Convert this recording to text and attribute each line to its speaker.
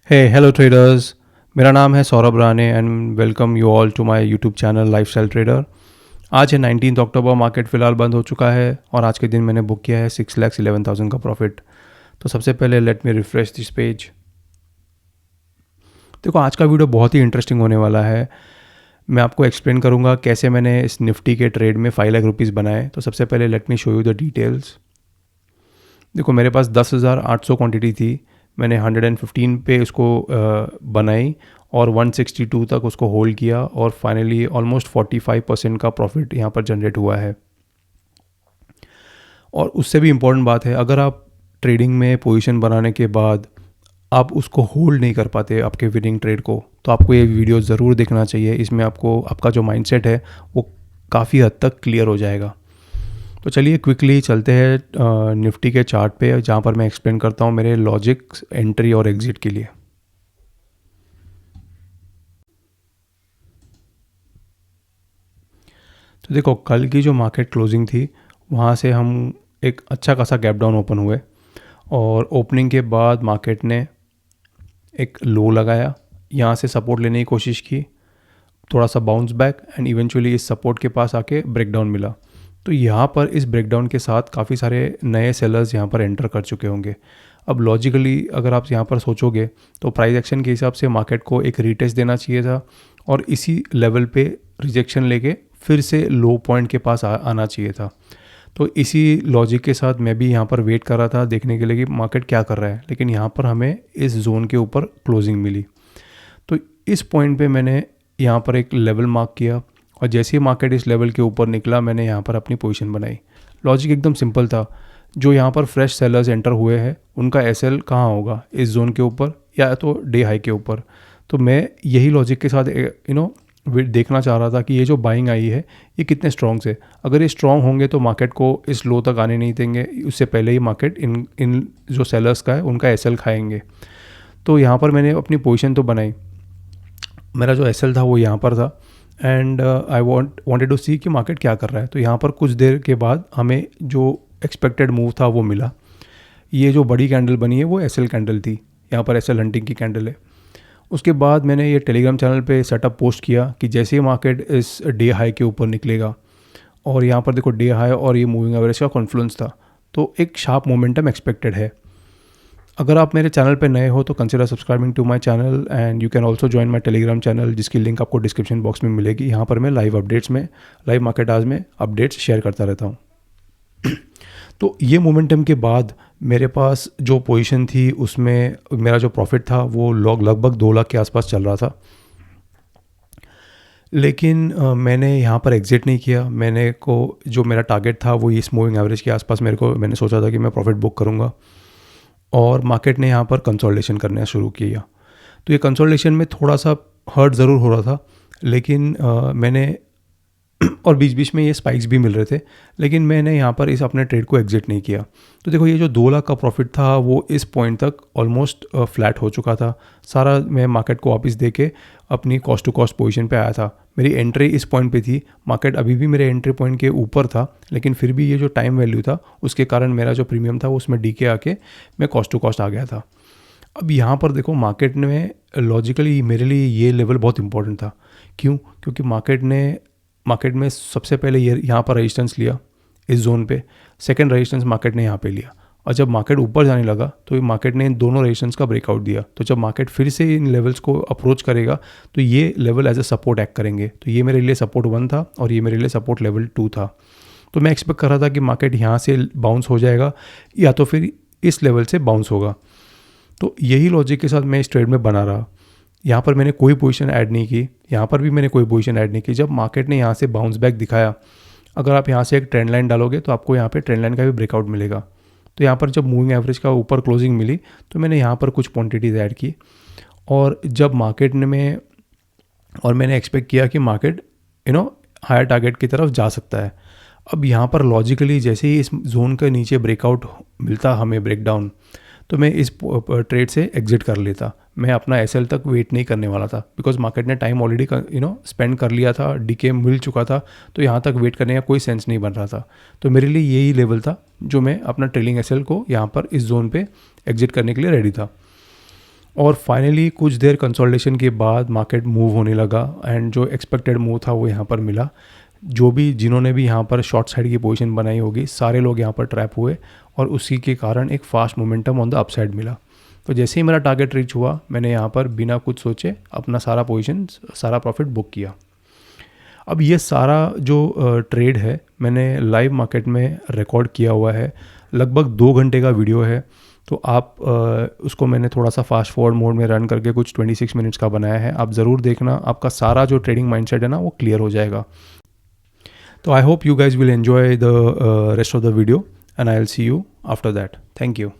Speaker 1: Hello traders. मेरा नाम है Saurabh Rane and welcome you all to my YouTube channel lifestyle trader. आज है 19 अक्टूबर। मार्केट फ़िलहाल बंद हो चुका है और आज के दिन मैंने बुक किया है 6,11,000 का प्रॉफिट। तो सबसे पहले let me refresh this page. देखो, आज का वीडियो बहुत ही इंटरेस्टिंग होने वाला है। मैं आपको एक्सप्लेन करूंगा कैसे मैंने इस निफ्टी के ट्रेड में 5 लाख रुपीज़ बनाए। तो सबसे पहले let me show you the details. देखो, मेरे पास 10,800 क्वांटिटी थी। मैंने 115 पे उसको बनाई और 162 तक उसको होल्ड किया और फाइनली ऑलमोस्ट 45% का प्रॉफिट यहाँ पर जनरेट हुआ है। और उससे भी इम्पोर्टेंट बात है, अगर आप ट्रेडिंग में पोजीशन बनाने के बाद आप उसको होल्ड नहीं कर पाते आपके विनिंग ट्रेड को, तो आपको ये वीडियो ज़रूर देखना चाहिए। इसमें आपको आपका जो माइंडसेट है वो काफ़ी हद तक क्लियर हो जाएगा। तो चलिए क्विकली चलते हैं निफ्टी के चार्ट पे, जहाँ पर मैं एक्सप्लेन करता हूँ मेरे लॉजिक एंट्री और एग्जिट के लिए। तो देखो, कल की जो मार्केट क्लोजिंग थी वहाँ से हम एक अच्छा खासा गैप डाउन ओपन हुए और ओपनिंग के बाद मार्केट ने एक लो लगाया, यहाँ से सपोर्ट लेने की कोशिश की, थोड़ा सा बाउंस बैक एंड इवेंचुअली इस सपोर्ट के पास आके ब्रेकडाउन मिला। तो यहाँ पर इस ब्रेकडाउन के साथ काफ़ी सारे नए सेलर्स यहाँ पर एंटर कर चुके होंगे। अब लॉजिकली अगर आप यहाँ पर सोचोगे तो प्राइस एक्शन के हिसाब से मार्केट को एक रीटेस्ट देना चाहिए था और इसी लेवल पे रिजेक्शन लेके फिर से लो पॉइंट के पास आना चाहिए था। तो इसी लॉजिक के साथ मैं भी यहाँ पर वेट कर रहा था देखने के लिए कि मार्केट क्या कर रहा है, लेकिन यहाँ पर हमें इस जोन के ऊपर क्लोजिंग मिली। तो इस पॉइंट पे मैंने यहाँ पर एक लेवल मार्क किया और जैसे ही मार्केट इस लेवल के ऊपर निकला मैंने यहाँ पर अपनी पोजीशन बनाई। लॉजिक एकदम सिंपल था। जो यहाँ पर फ्रेश सेलर्स एंटर हुए हैं उनका एसएल कहाँ होगा, इस जोन के ऊपर या तो डे हाई के ऊपर। तो मैं यही लॉजिक के साथ देखना चाह रहा था कि ये जो बाइंग आई है ये कितने स्ट्रॉन्ग से, अगर ये स्ट्रॉन्ग होंगे तो मार्केट को इस लो तक आने नहीं देंगे, उससे पहले ही मार्केट इन जो सेलर्स का है उनका एसएल खाएंगे। तो यहाँ पर मैंने अपनी पोजीशन तो बनाई। मेरा जो एसएल था वो यहाँ पर था एंड आई वांटेड टू सी कि मार्केट क्या कर रहा है। तो यहाँ पर कुछ देर के बाद हमें जो एक्सपेक्टेड मूव था वो मिला। ये जो बड़ी कैंडल बनी है वो एसएल कैंडल थी, यहाँ पर एसएल हंटिंग की कैंडल है। उसके बाद मैंने ये टेलीग्राम चैनल पे सेटअप पोस्ट किया कि जैसे ही मार्केट इस डे हाई के ऊपर निकलेगा, और यहाँ पर देखो डे हाई और ये मूविंग एवरेज का कॉन्फ्लुएंस था, तो एक शार्प मोमेंटम एक्सपेक्टेड है। अगर आप मेरे चैनल पे नए हो तो consider subscribing to my channel and you can also join my Telegram channel, जिसकी लिंक आपको डिस्क्रिप्शन बॉक्स में मिलेगी। यहाँ पर मैं लाइव मार्केट आज में अपडेट्स शेयर करता रहता हूँ। तो ये मोमेंटम के बाद मेरे पास जो पोजीशन थी उसमें मेरा जो प्रॉफिट था वो लगभग 2 लाख के आसपास चल रहा था। लेकिन मैंने यहाँ पर एग्जिट नहीं किया। मैंने को जो मेरा टारगेट था वो इस मूविंग एवरेज के आसपास मैंने सोचा था कि मैं प्रॉफिट बुक करूँगा और मार्केट ने यहाँ पर कंसोलिडेशन करना शुरू किया। तो ये कंसोलिडेशन में थोड़ा सा हर्ट ज़रूर हो रहा था, लेकिन मैंने और बीच बीच में ये स्पाइक्स भी मिल रहे थे, लेकिन मैंने यहाँ पर इस अपने ट्रेड को एग्जिट नहीं किया। तो देखो, ये जो 2 लाख का प्रॉफिट था वो इस पॉइंट तक ऑलमोस्ट फ्लैट हो चुका था। सारा मैं मार्केट को वापस दे के अपनी कॉस्ट टू कॉस्ट पोजीशन पे आया था। मेरी एंट्री इस पॉइंट पे थी, मार्केट अभी भी मेरे एंट्री पॉइंट के ऊपर था, लेकिन फिर भी ये जो टाइम वैल्यू था उसके कारण मेरा जो प्रीमियम था उसमें डीके आके मैं कॉस्ट टू कॉस्ट आ गया था। अब यहाँ पर देखो, मार्केट में लॉजिकली मेरे लिए ये लेवल बहुत इंपॉर्टेंट था। क्यों? क्योंकि मार्केट में सबसे पहले ये यहाँ पर रेजिस्टेंस लिया इस जोन पे, सेकंड रेजिस्टेंस मार्केट ने यहाँ पे लिया, और जब मार्केट ऊपर जाने लगा तो मार्केट ने इन दोनों रेजिस्टेंस का ब्रेकआउट दिया। तो जब मार्केट फिर से इन लेवल्स को अप्रोच करेगा तो ये level as a support act करेंगे। तो ये मेरे लिए सपोर्ट 1 था और ये मेरे लिए सपोर्ट लेवल 2 था। तो मैं एक्सपेक्ट कर रहा था कि मार्केट यहाँ से बाउंस हो जाएगा या तो फिर इस लेवल से बाउंस होगा। तो यही लॉजिक के साथ मैं इस ट्रेड में बना रहा। यहाँ पर मैंने कोई पोजीशन ऐड नहीं की, यहाँ पर भी मैंने कोई पोजीशन ऐड नहीं की। जब मार्केट ने यहाँ से बाउंस बैक दिखाया, अगर आप यहाँ से एक ट्रेंड लाइन डालोगे तो आपको यहाँ पे ट्रेंड लाइन का भी ब्रेकआउट मिलेगा। तो यहाँ पर जब मूविंग एवरेज का ऊपर क्लोजिंग मिली तो मैंने यहाँ पर कुछ क्वांटिटीज़ ऐड की, और जब मार्केट में और मैंने एक्सपेक्ट किया कि मार्केट हायर टारगेट की तरफ जा सकता है। अब यहाँ पर लॉजिकली जैसे ही इस जोन के नीचे ब्रेकआउट मिलता हमें ब्रेकडाउन, तो मैं इस ट्रेड से एग्जिट कर लेता। मैं अपना एसएल तक वेट नहीं करने वाला था, बिकॉज मार्केट ने टाइम ऑलरेडी स्पेंड कर लिया था, डीके मिल चुका था, तो यहाँ तक वेट करने का कोई सेंस नहीं बन रहा था। तो मेरे लिए यही लेवल था जो मैं अपना ट्रेलिंग एसएल को यहाँ पर इस जोन पे एग्जिट करने के लिए रेडी था। और फाइनली कुछ देर कंसोलिडेशन के बाद मार्केट मूव होने लगा एंड जो एक्सपेक्टेड मूव था वो यहाँ पर मिला। जो भी जिन्होंने भी यहाँ पर शॉर्ट साइड की पोजीशन बनाई होगी सारे लोग यहाँ पर ट्रैप हुए और उसी के कारण एक fast momentum on the upside मिला। तो जैसे ही मेरा टारगेट रीच हुआ मैंने यहाँ पर बिना कुछ सोचे अपना सारा पोजीशन सारा प्रॉफिट बुक किया। अब ये सारा जो ट्रेड है मैंने लाइव मार्केट में रिकॉर्ड किया हुआ है, लगभग 2 घंटे का वीडियो है। तो आप उसको मैंने थोड़ा सा फास्ट फॉरवर्ड मोड में रन करके कुछ 26 मिनट्स का बनाया है, आप ज़रूर देखना, आपका सारा जो ट्रेडिंग माइंडसेट है ना वो क्लियर हो जाएगा। तो I hope you guys will enjoy the rest of the video and I will see you after that. Thank you.